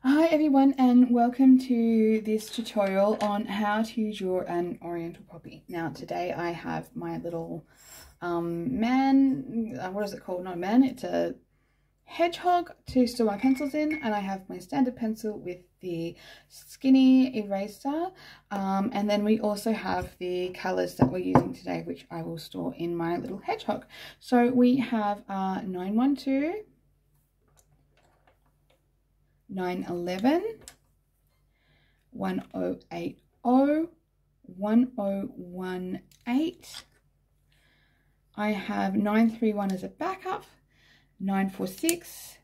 Hi everyone, and welcome to this tutorial on how to draw an oriental poppy. Now today I have my little what is it called? Not a man, it's a hedgehog to store my pencils in, and I have my standard pencil with the skinny eraser, and then we also have the colors that we're using today, which I will store in my little hedgehog. So we have 912, 911, 1080, 1018. I have 931 as a backup, 946,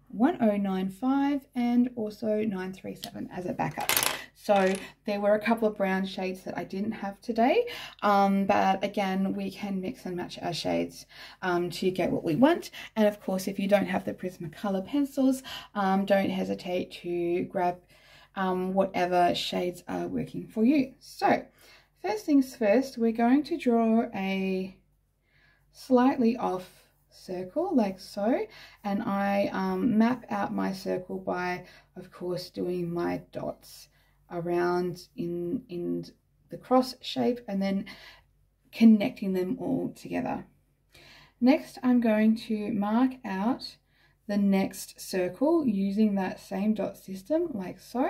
1095, and also 937 as a backup. So there were a couple of brown shades that I didn't have today, but again, we can mix and match our shades to get what we want. And of course, if you don't have the Prismacolor pencils, don't hesitate to grab whatever shades are working for you. So first things first, we're going to draw a slightly off circle like so, and I map out my circle by, of course, doing my dots around in the cross shape and then connecting them all together. Next, I'm going to mark out the next circle using that same dot system like so,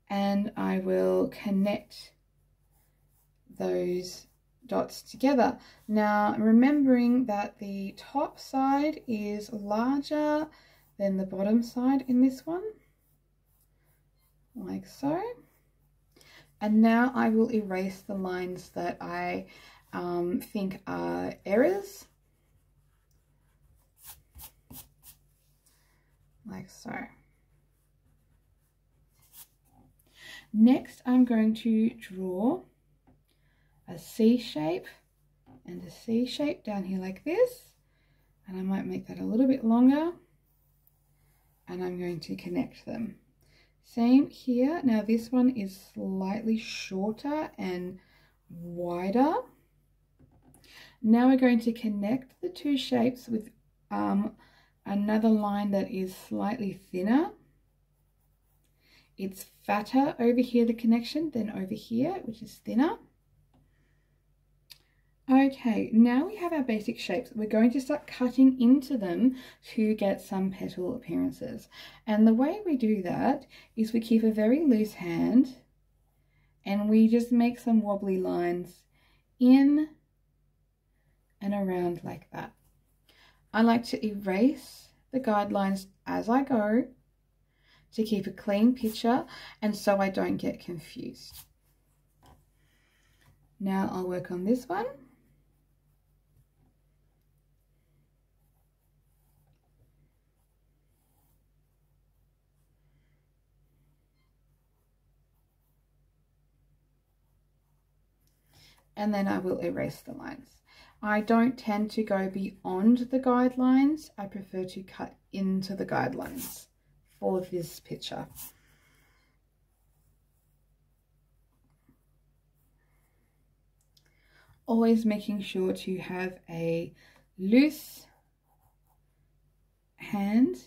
and I will connect those dots together. Now, remembering that the top side is larger than the bottom side in this one, like so. And now I will erase the lines that I think are errors, like so. Next, I'm going to draw a C shape and a C shape down here like this, and I might make that a little bit longer, and I'm going to connect them. Same here. Now this one is slightly shorter and wider. Now we're going to connect the two shapes with another line that is slightly thinner. It's fatter over here, the connection, than over here, which is thinner. Okay, now we have our basic shapes. We're going to start cutting into them to get some petal appearances. And the way we do that is we keep a very loose hand and we just make some wobbly lines in and around like that. I like to erase the guidelines as I go to keep a clean picture and so I don't get confused. Now I'll work on this one. And then I will erase the lines. I don't tend to go beyond the guidelines. I prefer to cut into the guidelines for this picture. Always making sure to have a loose hand .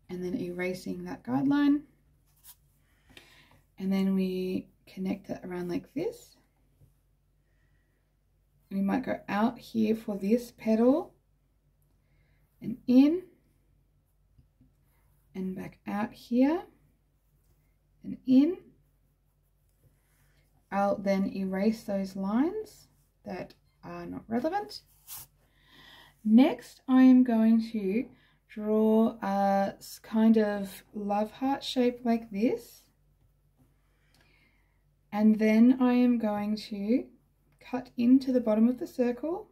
And then erasing that guideline, and then we connect it around like this. We might go out here for this petal and in and back out here and in. I'll then erase those lines that are not relevant. Next, I am going to draw a kind of love heart shape like this, and then I am going to cut into the bottom of the circle.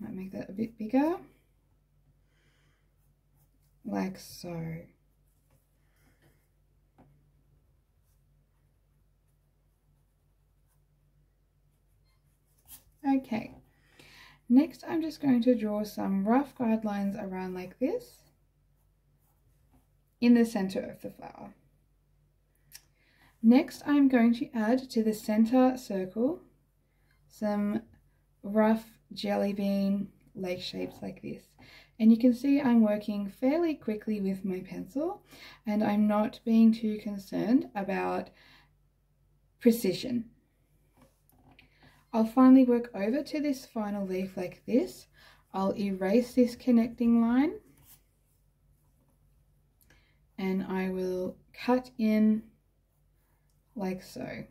Might make that a bit bigger, like so. Okay. Next, I'm just going to draw some rough guidelines around like this in the center of the flower. Next, I'm going to add to the center circle some rough jelly bean lake shapes like this. And you can see I'm working fairly quickly with my pencil, and I'm not being too concerned about precision. I'll finally work over to this final leaf like this. I'll erase this connecting line, and I will cut in like so.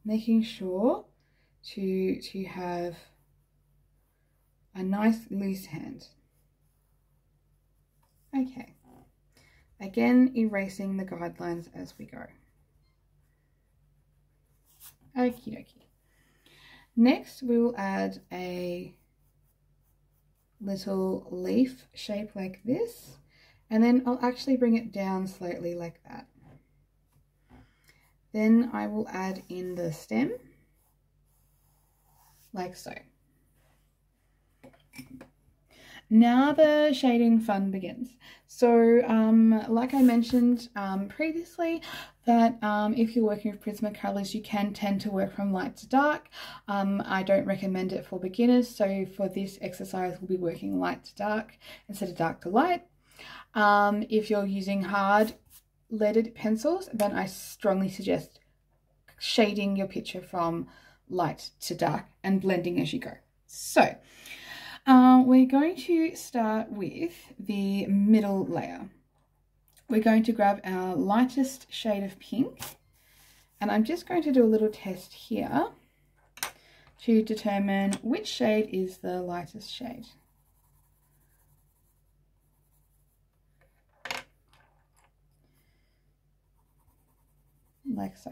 Making sure to have a nice loose hand. Okay, again erasing the guidelines as we go. Okie dokie. Next we will add a little leaf shape like this, and then I'll actually bring it down slightly like that. Then I will add in the stem like so. Now the shading fun begins. So like I mentioned previously, that if you're working with Prismacolors, you can tend to work from light to dark. I don't recommend it for beginners, so for this exercise we'll be working light to dark instead of dark to light. If you're using hard leaded pencils, then I strongly suggest shading your picture from light to dark and blending as you go. So we're going to start with the middle layer. We're going to grab our lightest shade of pink, and I'm just going to do a little test here to determine which shade is the lightest shade. Like so.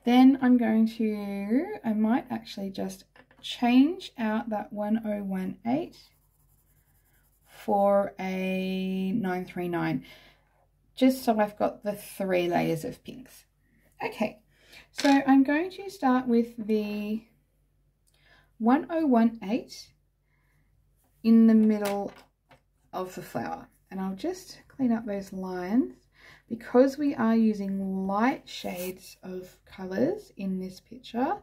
Then I'm going to, I might actually just change out that 1018 for a 939, just so I've got the 3 layers of pinks. Okay, so I'm going to start with the 1018 in the middle of the flower, and I'll just clean up those lines. Because we are using light shades of colours in this picture,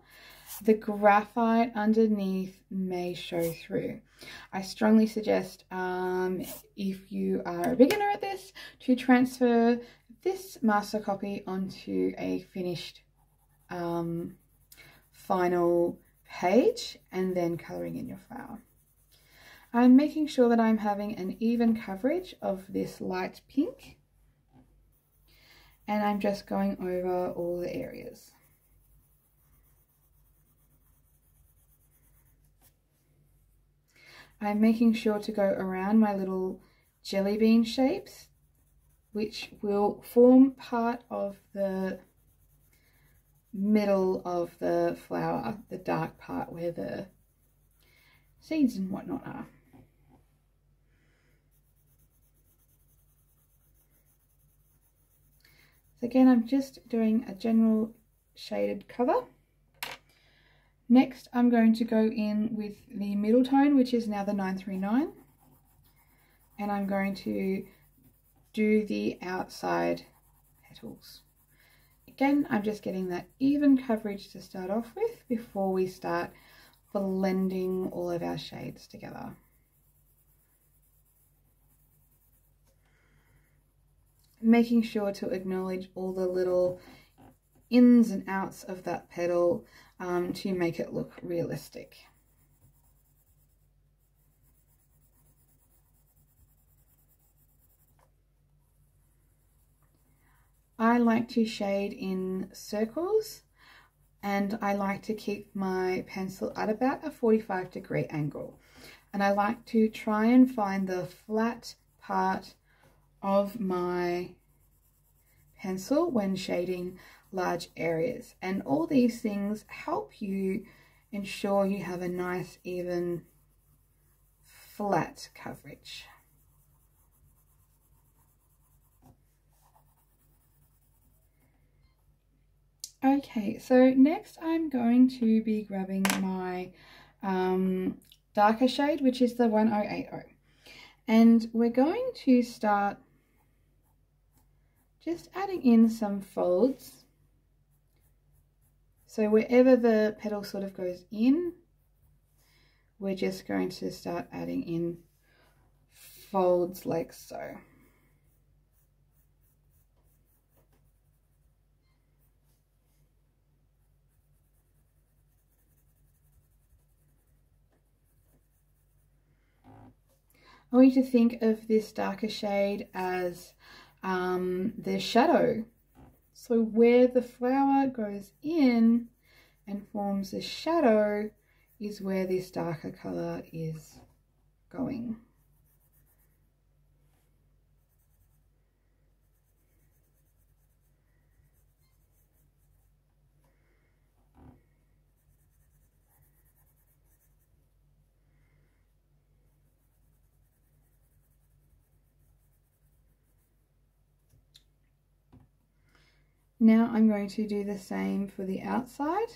the graphite underneath may show through. I strongly suggest, if you are a beginner at this, to transfer this master copy onto a finished final page and then colouring in your flower. I'm making sure that I'm having an even coverage of this light pink, and I'm just going over all the areas. I'm making sure to go around my little jelly bean shapes, which will form part of the middle of the flower, the dark part where the seeds and whatnot are. So again, I'm just doing a general shaded cover. Next, I'm going to go in with the middle tone, which is now the 939, and I'm going to do the outside petals. Again, I'm just getting that even coverage to start off with before we start blending all of our shades together. Making sure to acknowledge all the little ins and outs of that petal to make it look realistic. I like to shade in circles, and I like to keep my pencil at about a 45-degree angle, and I like to try and find the flat part of my pencil when shading large areas, and all these things help you ensure you have a nice even flat coverage. Okay, so next I'm going to be grabbing my darker shade, which is the 1080, and we're going to start just adding in some folds. So wherever the petal sort of goes in, we're just going to start adding in folds like so. I want you to think of this darker shade as the shadow. So where the flower goes in and forms a shadow is where this darker colour is going. Now I'm going to do the same for the outside.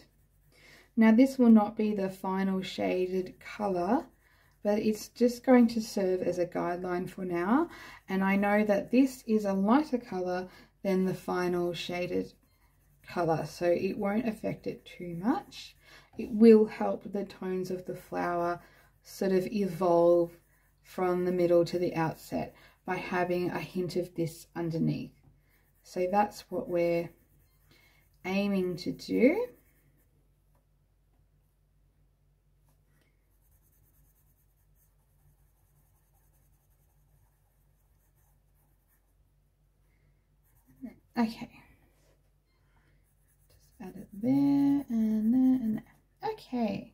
Now this will not be the final shaded colour, but it's just going to serve as a guideline for now. And I know that this is a lighter colour than the final shaded colour, so it won't affect it too much. It will help the tones of the flower sort of evolve from the middle to the outset by having a hint of this underneath. So that's what we're aiming to do. Okay, just add it there and there and there. Okay,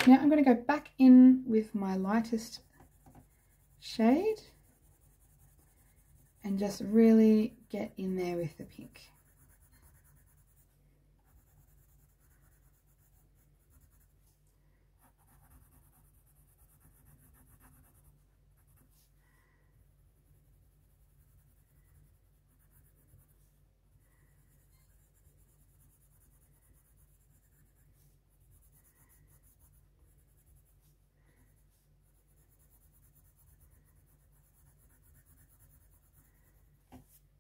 now I'm going to go back in with my lightest shade and just really get in there with the pink.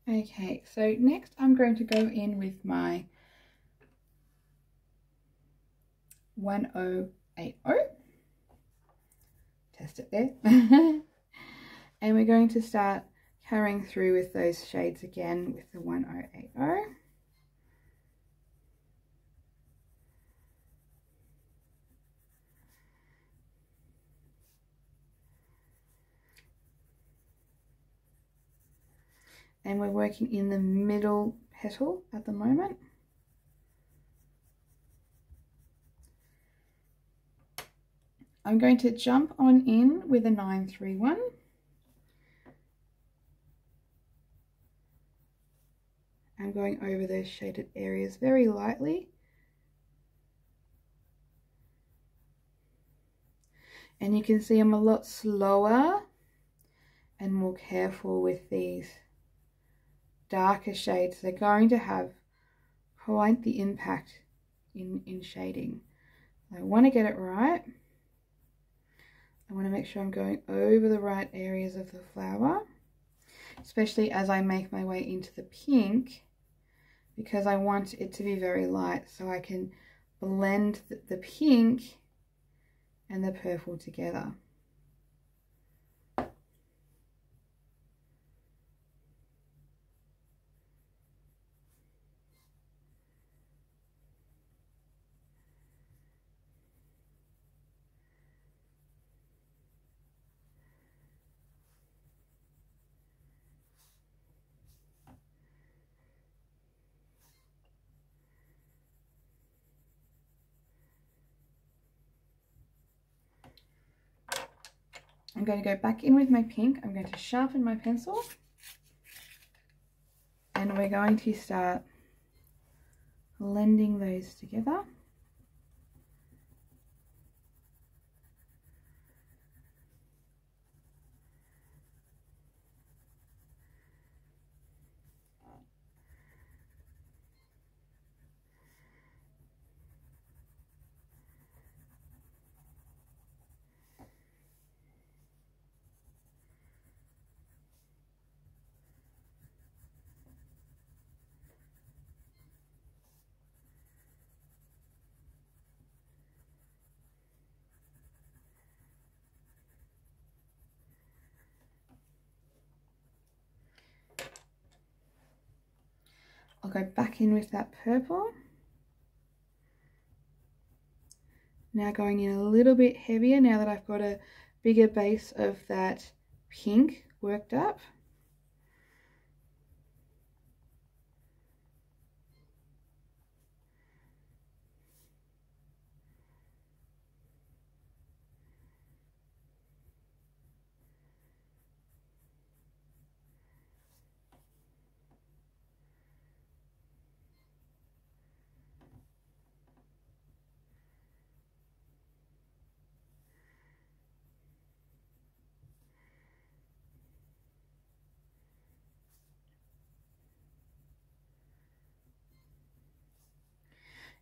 Okay, so next I'm going to go in with my 1080. Test it there. And we're going to start carrying through with those shades again with the 1080. And we're working in the middle petal at the moment. I'm going to jump on in with a 931. I'm going over those shaded areas very lightly. And you can see I'm a lot slower and more careful with these darker shades. They're going to have quite the impact in shading. I want to get it right. I want to make sure I'm going over the right areas of the flower, especially as I make my way into the pink, because I want it to be very light so I can blend the pink and the purple together. I'm going to go back in with my pink. I'm going to sharpen my pencil and we're going to start blending those together. I'll go back in with that purple. Now going in a little bit heavier now that I've got a bigger base of that pink worked up.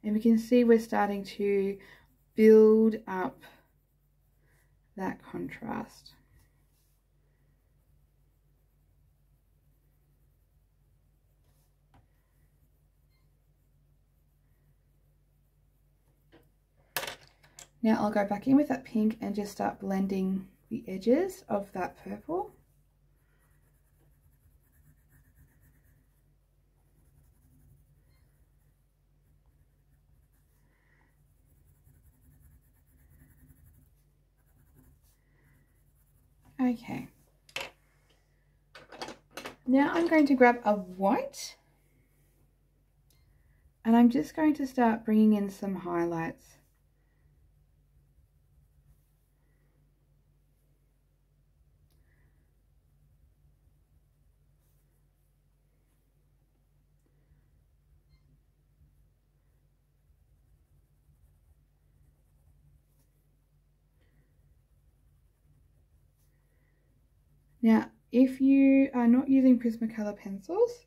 And we can see we're starting to build up that contrast. Now I'll go back in with that pink and just start blending the edges of that purple. Okay. Now I'm going to grab a white and I'm just going to start bringing in some highlights. Now, if you are not using Prismacolor pencils,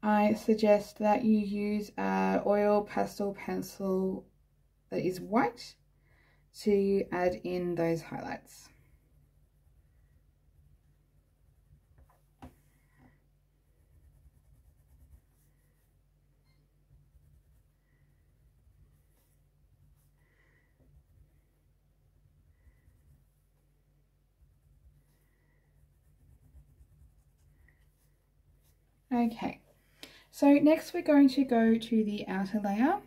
I suggest that you use an oil pastel pencil that is white to add in those highlights. Okay, so next we're going to go to the outer layer.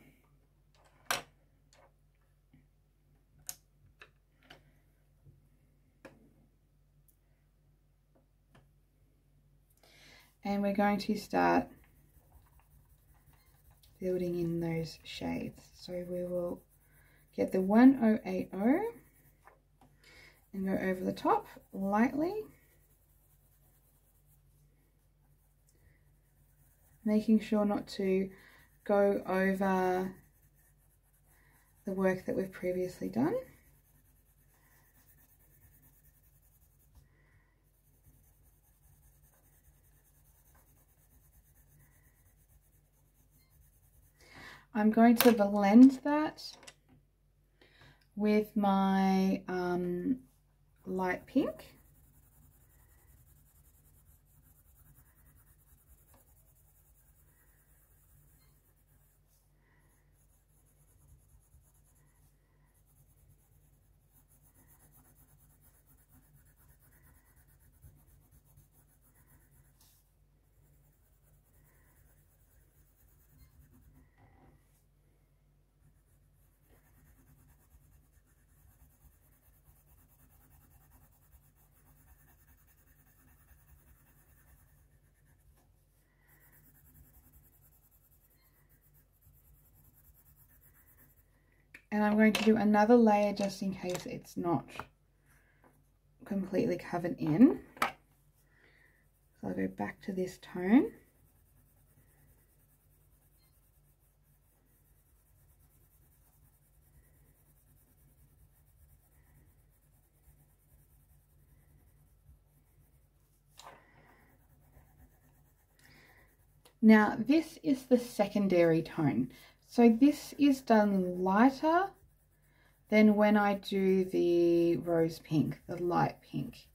And we're going to start building in those shades. So we will get the 1080 and go over the top lightly, making sure not to go over the work that we've previously done. I'm going to blend that with my light pink. And I'm going to do another layer just in case it's not completely covered in. So I'll go back to this tone. Now this is the secondary tone. So this is done lighter than when I do the rose pink, the light pink.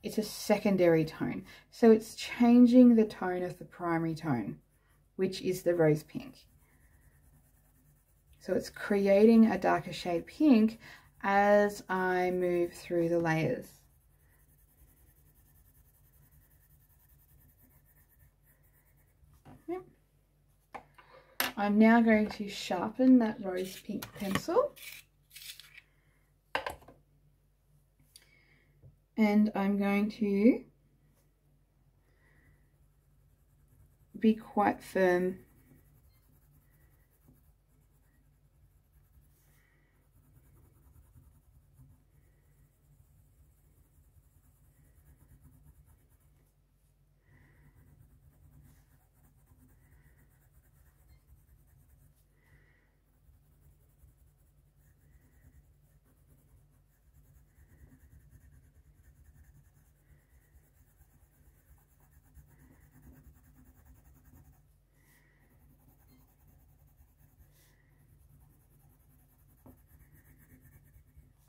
It's a secondary tone. So it's changing the tone of the primary tone, which is the rose pink. So it's creating a darker shade pink as I move through the layers. Yep. I'm now going to sharpen that rose pink pencil. And I'm going to be quite firm.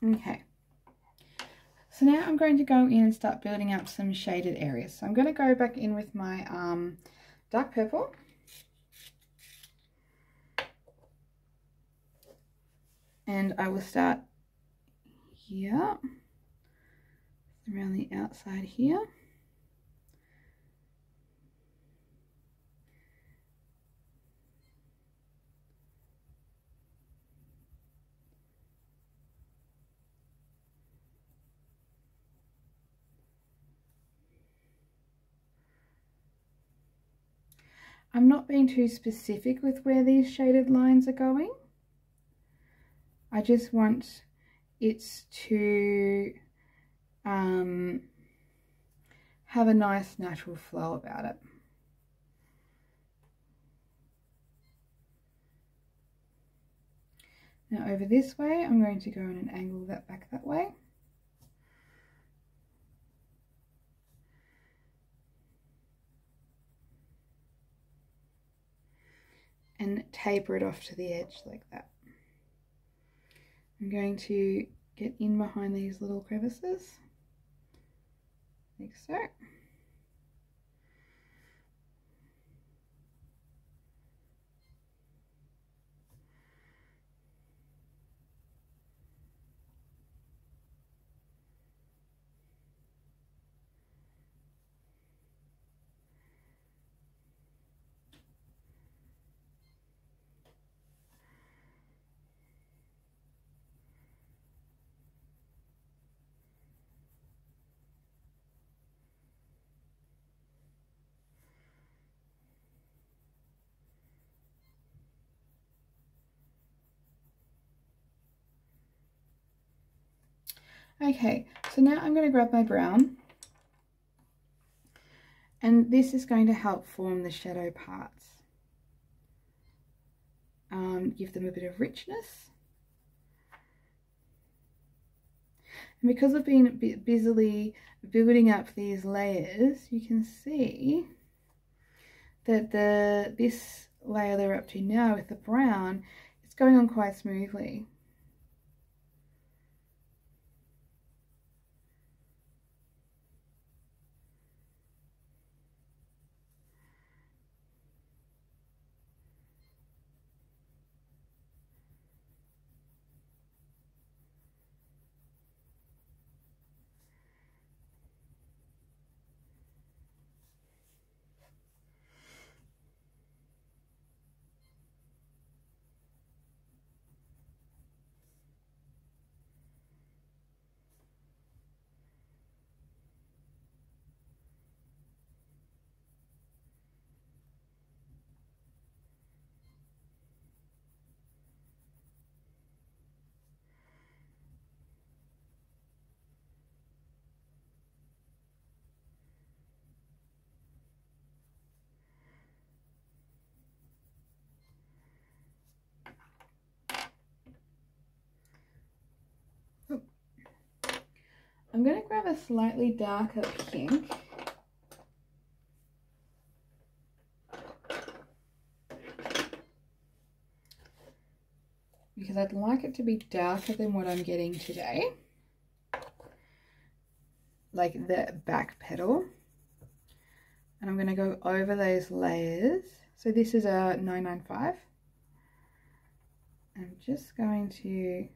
Okay, so now I'm going to go in and start building up some shaded areas. So I'm going to go back in with my dark purple. And I will start here, around the outside here. I'm not being too specific with where these shaded lines are going. I just want it to have a nice natural flow about it. Now over this way, I'm going to go in and angle that back that way. And taper it off to the edge like that. I'm going to get in behind these little crevices, like so. Okay, so now I'm going to grab my brown, and this is going to help form the shadow parts. Give them a bit of richness. And because I've been busily building up these layers, you can see that this layer they're up to now with the brown, it's going on quite smoothly. I'm going to grab a slightly darker pink. Because I'd like it to be darker than what I'm getting today. Like the back petal. And I'm going to go over those layers. So this is a 995. I'm just going to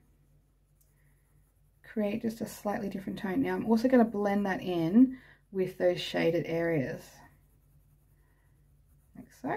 create just a slightly different tone. Now I'm also going to blend that in with those shaded areas, like so.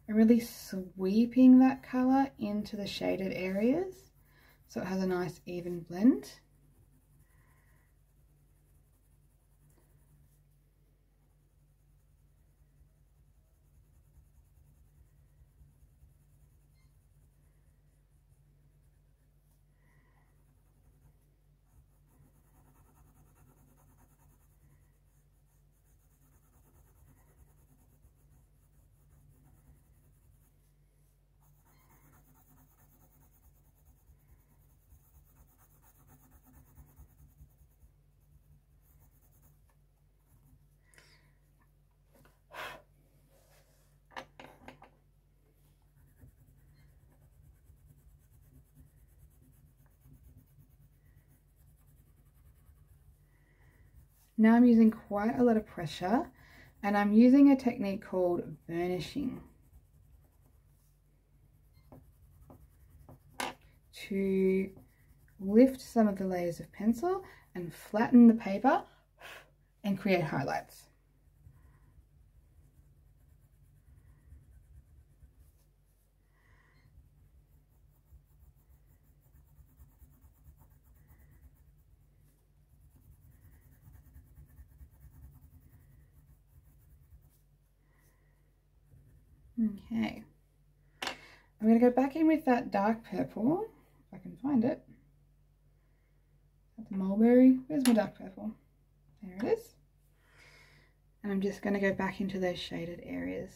and really sweeping that colour into the shaded areas so it has a nice even blend. Now I'm using quite a lot of pressure, and I'm using a technique called burnishing to lift some of the layers of pencil and flatten the paper and create highlights. Okay, I'm going to go back in with that dark purple, if I can find it. The mulberry, where's my dark purple? There it is. And I'm just going to go back into those shaded areas.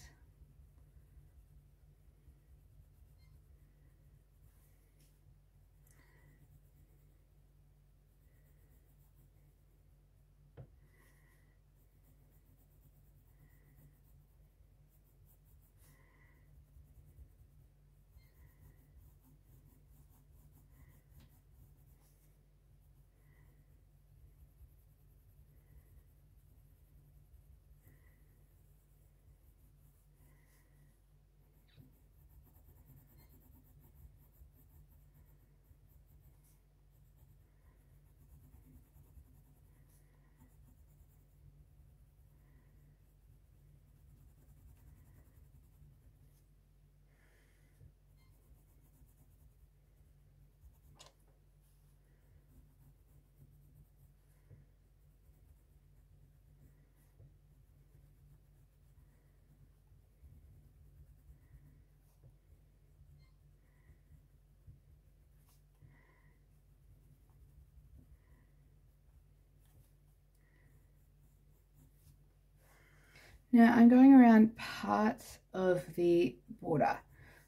Now I'm going around parts of the border,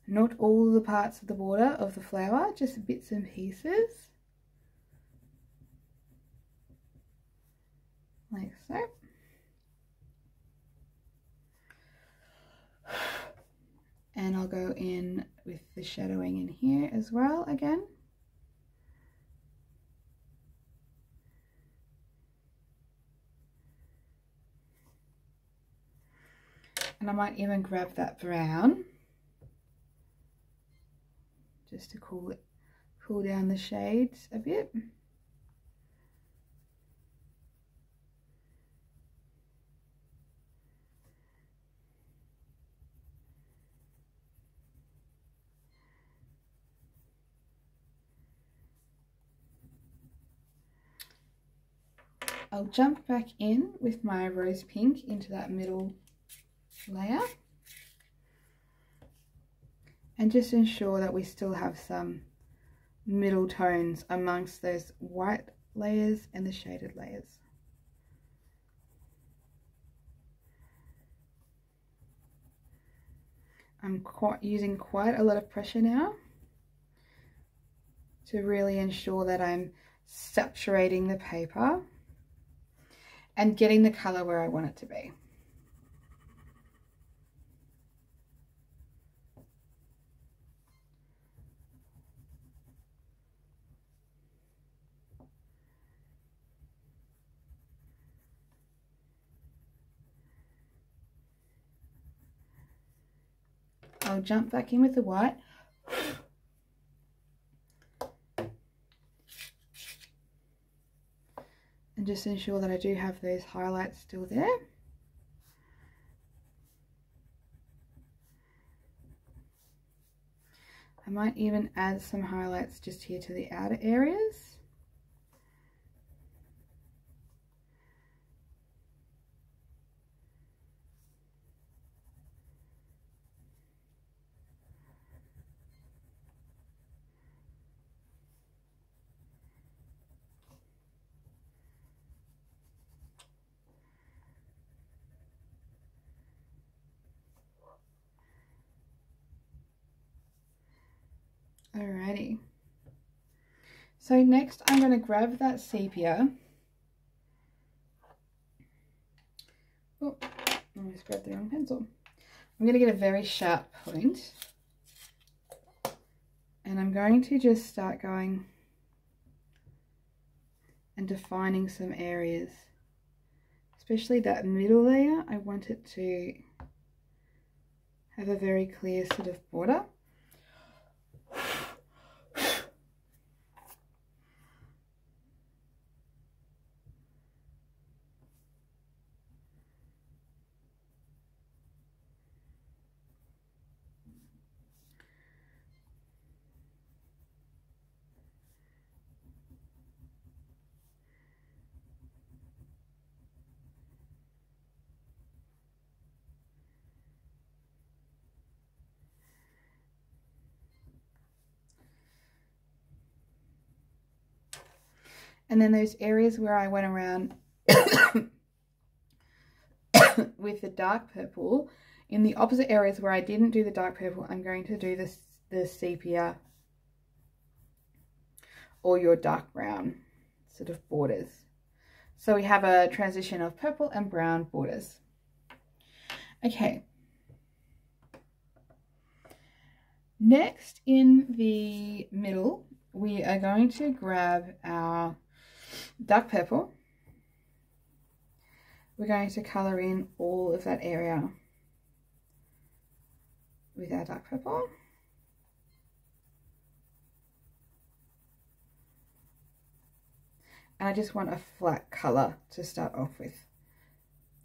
not all the parts of the border of the flower, just bits and pieces, like so. And I'll go in with the shadowing in here as well again. And I might even grab that brown just to cool down the shades a bit. I'll jump back in with my rose pink into that middle layer and just ensure that we still have some middle tones amongst those white layers and the shaded layers. I'm using quite a lot of pressure now to really ensure that I'm saturating the paper and getting the colour where I want it to be. I'll jump back in with the white. And just ensure that I do have those highlights still there. might even add some highlights just here to the outer areas. Alrighty. So next I'm going to grab that sepia. Oh, I almost grabbed the wrong pencil. I'm going to get a very sharp point. And I'm going to just start going and defining some areas. Especially that middle layer, I want it to have a very clear sort of border. And then those areas where I went around with the dark purple, in the opposite areas where I didn't do the dark purple, I'm going to do the sepia or your dark brown sort of borders. So we have a transition of purple and brown borders. Okay. Next, in the middle, we are going to grab our dark purple. We're going to colour in all of that area with our dark purple. And I just want a flat colour to start off with.